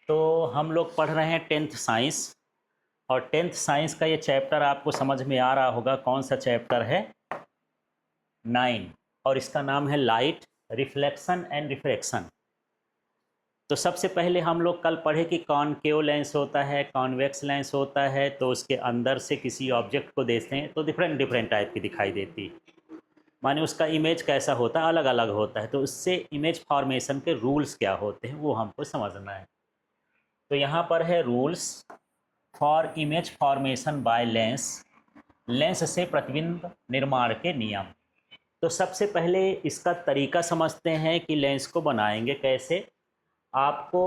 तो हम लोग पढ़ रहे हैं टेंथ साइंस। और टेंथ साइंस का ये चैप्टर आपको समझ में आ रहा होगा कौन सा चैप्टर है, 9। और इसका नाम है लाइट, रिफ्लेक्शन एंड रिफ्रैक्शन। तो सबसे पहले हम लोग कल पढ़े कि कॉनकेव लेंस होता है, कॉन्वेक्स लेंस होता है। तो उसके अंदर से किसी ऑब्जेक्ट को देखते हैं तो डिफरेंट डिफरेंट टाइप की दिखाई देती है, माने उसका इमेज कैसा होता है, अलग अलग होता है। तो उससे इमेज फॉर्मेशन के रूल्स क्या होते हैं वो हमको समझना है। तो यहाँ पर है rules for image formation by lens, lens से प्रतिबिंब निर्माण के नियम। तो सबसे पहले इसका तरीका समझते हैं कि लेंस को बनाएंगे कैसे। आपको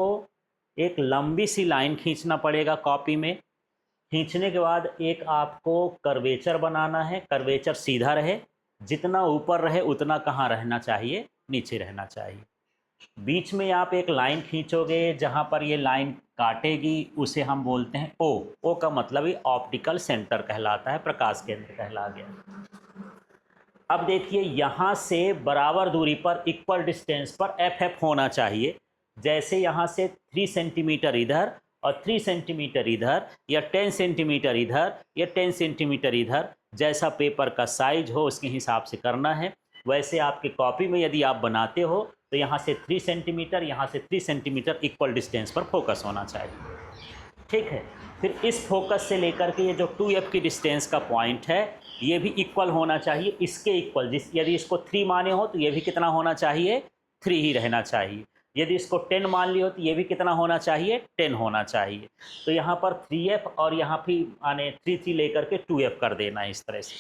एक लंबी सी लाइन खींचना पड़ेगा कॉपी में। खींचने के बाद एक आपको कर्वेचर बनाना है, कर्वेचर सीधा रहे, जितना ऊपर रहे उतना कहाँ रहना चाहिए, नीचे रहना चाहिए। बीच में आप एक लाइन खींचोगे, जहाँ पर ये लाइन काटेगी उसे हम बोलते हैं ओ। ओ का मतलब ये ऑप्टिकल सेंटर कहलाता है, प्रकाश केंद्र कहला गया। अब देखिए यहाँ से बराबर दूरी पर, इक्वल डिस्टेंस पर एफ एफ होना चाहिए। जैसे यहाँ से 3 सेंटीमीटर इधर और 3 सेंटीमीटर इधर, या 10 सेंटीमीटर इधर या 10 सेंटीमीटर इधर, जैसा पेपर का साइज हो उसके हिसाब से करना है। वैसे आपके कॉपी में यदि आप बनाते हो तो यहाँ से 3 सेंटीमीटर, यहाँ से 3 सेंटीमीटर इक्वल डिस्टेंस पर फोकस होना चाहिए। ठीक है। फिर इस फोकस से लेकर के ये जो 2F की डिस्टेंस का पॉइंट है ये भी इक्वल होना चाहिए, इसके इक्वल। यदि इसको 3 माने हो तो ये भी कितना होना चाहिए, 3 ही रहना चाहिए। यदि इसको 10 मान लियो तो ये भी कितना होना चाहिए, 10 होना चाहिए। तो यहाँ पर 3F और यहाँ भी आने 3 लेकर के 2F कर देना है इस तरह से।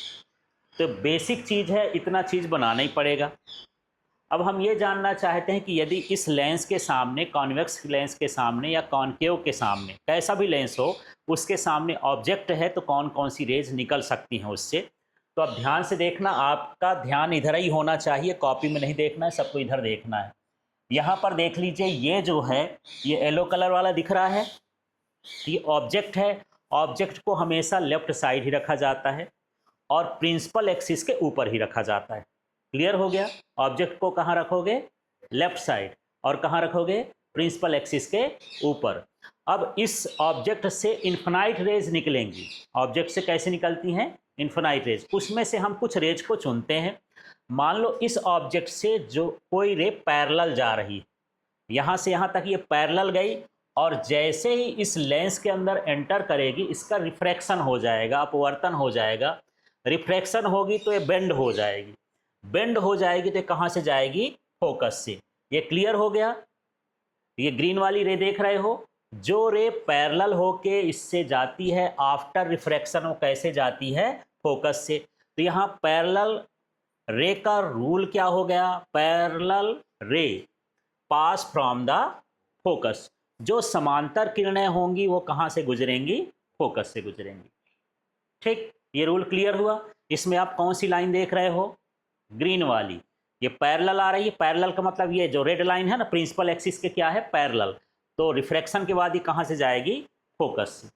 तो बेसिक चीज़ है, इतना चीज़ बनाना ही पड़ेगा। अब हम ये जानना चाहते हैं कि यदि इस लेंस के सामने, कॉन्वेक्स लेंस के सामने या कॉनकेव के सामने, कैसा भी लेंस हो, उसके सामने ऑब्जेक्ट है तो कौन कौन सी रेज निकल सकती हैं उससे। तो अब ध्यान से देखना, आपका ध्यान इधर ही होना चाहिए, कॉपी में नहीं देखना है, सबको इधर देखना है। यहाँ पर देख लीजिए, ये जो है ये येलो कलर वाला दिख रहा है, ये ऑब्जेक्ट है। ऑब्जेक्ट को हमेशा लेफ्ट साइड ही रखा जाता है और प्रिंसिपल एक्सिस के ऊपर ही रखा जाता है। क्लियर हो गया। ऑब्जेक्ट को कहाँ रखोगे, लेफ्ट साइड, और कहाँ रखोगे, प्रिंसिपल एक्सिस के ऊपर। अब इस ऑब्जेक्ट से इन्फिनाइट रेज निकलेंगी। ऑब्जेक्ट से कैसे निकलती हैं, इन्फिनाइट रेज। उसमें से हम कुछ रेज को चुनते हैं। मान लो इस ऑब्जेक्ट से जो कोई रे पैरेलल जा रही है, यहाँ से यहाँ तक ये पैरेलल गई, और जैसे ही इस लेंस के अंदर एंटर करेगी इसका रिफ्रैक्शन हो जाएगा, अपवर्तन हो जाएगा। रिफ्रैक्शन होगी तो ये बेंड हो जाएगी, बेंड हो जाएगी तो कहाँ से जाएगी, फोकस से। ये क्लियर हो गया। ये ग्रीन वाली रे देख रहे हो, जो रे पैरेलल होके इससे जाती है आफ्टर रिफ्रैक्शन, वो कैसे जाती है, फोकस से। तो यहाँ पैरेलल रे का रूल क्या हो गया, पैरेलल रे पास फ्रॉम द फोकस। जो समांतर किरणें होंगी वो कहाँ से गुजरेंगी, फोकस से गुजरेंगी। ठीक, ये रूल क्लियर हुआ। इसमें आप कौन सी लाइन देख रहे हो, ग्रीन वाली, ये पैरेलल आ रही है। पैरेलल का मतलब ये जो रेड लाइन है ना, प्रिंसिपल एक्सिस के क्या है, पैरेलल। तो रिफ्रैक्शन के बाद ये कहाँ से जाएगी, फोकस से।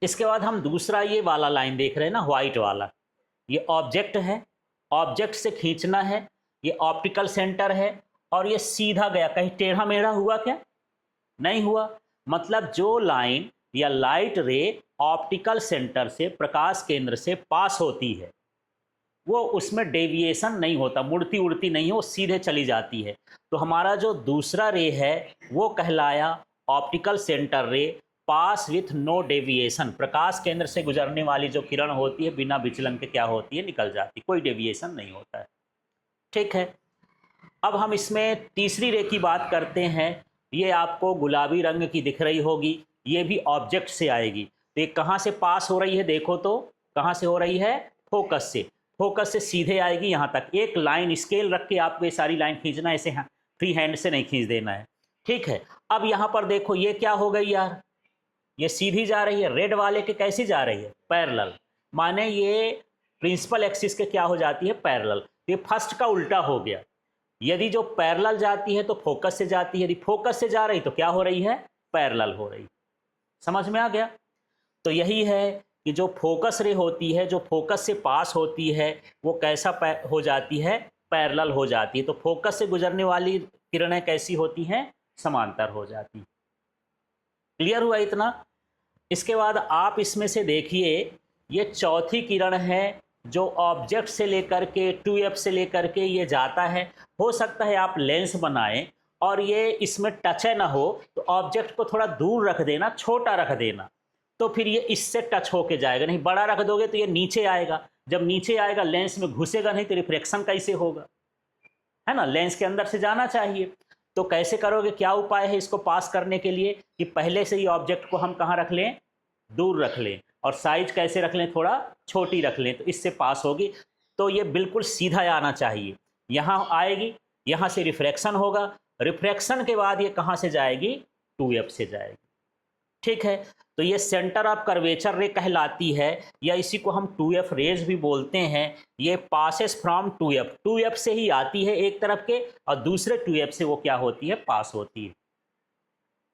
इसके बाद हम दूसरा ये वाला लाइन देख रहे हैं ना, व्हाइट वाला, ये ऑब्जेक्ट है। ऑब्जेक्ट से खींचना है, ये ऑप्टिकल सेंटर है, और ये सीधा गया, कहीं टेढ़ा मेढ़ा हुआ क्या, नहीं हुआ। मतलब जो लाइन या लाइट रे ऑप्टिकल सेंटर से, प्रकाश केंद्र से पास होती है, वो उसमें डेविएशन नहीं होता, मुड़ती उड़ती नहीं है, वो सीधे चली जाती है। तो हमारा जो दूसरा रे है वो कहलाया ऑप्टिकल सेंटर रे पास विथ नो डेविएशन। प्रकाश केंद्र से गुजरने वाली जो किरण होती है बिना विचलन के क्या होती है, निकल जाती, कोई डेविएशन नहीं होता है। ठीक है। अब हम इसमें तीसरी रे की बात करते हैं। ये आपको गुलाबी रंग की दिख रही होगी, ये भी ऑब्जेक्ट से आएगी। तो ये कहाँ से पास हो रही है, देखो तो कहाँ से हो रही है, फोकस से। फोकस से सीधे आएगी यहाँ तक। एक लाइन स्केल रख के आपको ये सारी लाइन खींचना है, ऐसे फ्री हैंड से नहीं खींच देना है। ठीक है। अब यहाँ पर देखो ये क्या हो गई यार, ये सीधी जा रही है, रेड वाले के कैसी जा रही है, पैरेलल। माने ये प्रिंसिपल एक्सिस के क्या हो जाती है, पैरेलल। ये फर्स्ट का उल्टा हो गया। यदि जो पैरेलल जाती है तो फोकस से जाती है, यदि फोकस से जा रही तो क्या हो रही है, पैरेलल हो रही। समझ में आ गया। तो यही है कि जो फोकस रे होती है, जो फोकस से पास होती है, वो कैसा हो जाती है, पैरेलल हो जाती है। तो फोकस से गुजरने वाली किरणें कैसी होती हैं, समांतर हो जाती। क्लियर हुआ इतना? इसके बाद आप इसमें से देखिए, ये चौथी किरण है जो ऑब्जेक्ट से लेकर के 2f से लेकर के ये जाता है। हो सकता है आप लेंस बनाएं और ये इसमें टच ना हो, तो ऑब्जेक्ट को थोड़ा दूर रख देना, छोटा रख देना, तो फिर ये इससे टच होके जाएगा। नहीं बड़ा रख दोगे तो ये नीचे आएगा, जब नीचे आएगा लेंस में घुसेगा नहीं, तो रिफ्लेक्शन कैसे होगा, है ना? लेंस के अंदर से जाना चाहिए। तो कैसे करोगे, क्या उपाय है इसको पास करने के लिए कि पहले से ही ऑब्जेक्ट को हम कहाँ रख लें, दूर रख लें, और साइज कैसे रख लें, थोड़ा छोटी रख लें, तो इससे पास होगी। तो ये बिल्कुल सीधा आना चाहिए, यहाँ आएगी, यहाँ से रिफ्रैक्शन होगा, रिफ्रैक्शन के बाद ये कहाँ से जाएगी, 2f से जाएगी। ठीक है, तो ये सेंटर ऑफ कर्वेचर रे कहलाती है, या इसी को हम 2f रेज भी बोलते हैं। ये पासेस फ्रॉम 2f से ही आती है एक तरफ के, और दूसरे 2f से वो क्या होती है, पास होती है।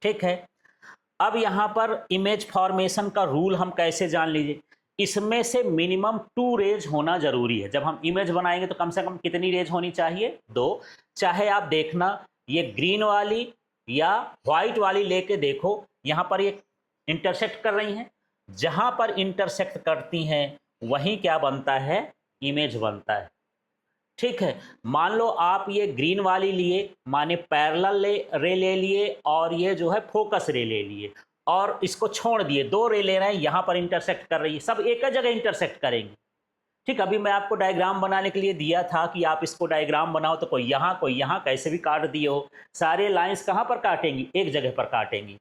ठीक है, अब यहाँ पर इमेज फॉर्मेशन का रूल हम कैसे जान लीजिए, इसमें से मिनिमम 2 रेज होना जरूरी है। जब हम इमेज बनाएंगे तो कम से कम कितनी रेज होनी चाहिए, 2। चाहे आप देखना ये ग्रीन वाली या व्हाइट वाली लेके देखो, यहाँ पर ये इंटरसेक्ट कर रही हैं, जहाँ पर इंटरसेक्ट करती हैं वहीं क्या बनता है, इमेज बनता है। ठीक है, मान लो आप ये ग्रीन वाली लिए, माने पैरेलल रे ले लिए, और ये जो है फोकस रे ले लिए, और इसको छोड़ दिए, 2 रे ले रहे हैं, यहाँ पर इंटरसेक्ट कर रही है, सब एक जगह इंटरसेक्ट करेंगे। ठीक, अभी मैं आपको डायग्राम बनाने के लिए दिया था कि आप इसको डायग्राम बनाओ, तो कोई यहाँ कैसे भी काट दिए हो, सारे लाइंस कहाँ पर काटेंगी, एक जगह पर काटेंगी।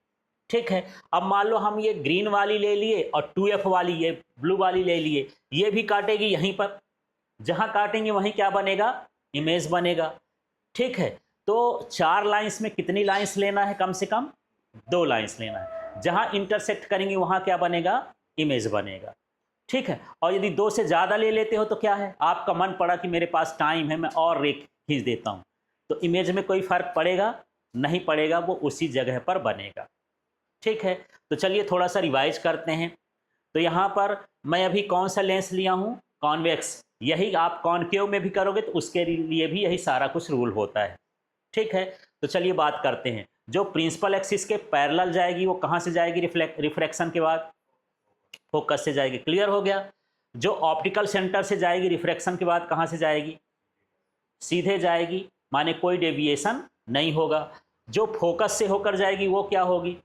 ठीक है, अब मान लो हम ये ग्रीन वाली ले लिए और 2f वाली, ये ब्लू वाली ले लिए, ये भी काटेगी यहीं पर, जहां काटेंगे वहीं क्या बनेगा, इमेज बनेगा। ठीक है, तो 4 लाइंस में कितनी लाइंस लेना है, कम से कम 2 लाइंस लेना है, जहां इंटरसेक्ट करेंगे वहां क्या बनेगा, इमेज बनेगा। ठीक है, और यदि 2 से ज़्यादा ले लेते हो तो क्या है, आपका मन पड़ा कि मेरे पास टाइम है, मैं और रे खींच देता हूँ, तो इमेज में कोई फर्क पड़ेगा नहीं पड़ेगा, वो उसी जगह पर बनेगा। ठीक है, तो चलिए थोड़ा सा रिवाइज करते हैं। तो यहाँ पर मैं अभी कौन सा लेंस लिया हूँ, कॉन्वेक्स, यही आप कॉनकेव में भी करोगे तो उसके लिए भी यही सारा कुछ रूल होता है। ठीक है, तो चलिए बात करते हैं। जो प्रिंसिपल एक्सिस के पैरेलल जाएगी वो कहाँ से जाएगी, रिफ्रैक्शन के बाद फोकस से जाएगी। क्लियर हो गया? जो ऑप्टिकल सेंटर से जाएगी रिफ्रैक्शन के बाद कहाँ से जाएगी, सीधे जाएगी, माने कोई डेविएशन नहीं होगा। जो फोकस से होकर जाएगी वो क्या होगी,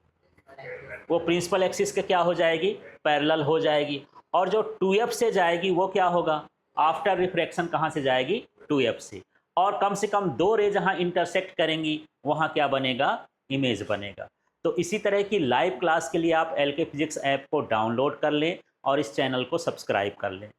वो प्रिंसिपल एक्सिस के क्या हो जाएगी, पैरेलल हो जाएगी। और जो 2f से जाएगी वो क्या होगा, आफ्टर रिफ्रैक्शन कहाँ से जाएगी, 2f से। और कम से कम 2 रे जहाँ इंटरसेक्ट करेंगी वहाँ क्या बनेगा, इमेज बनेगा। तो इसी तरह की लाइव क्लास के लिए आप LK फिजिक्स ऐप को डाउनलोड कर लें और इस चैनल को सब्सक्राइब कर लें।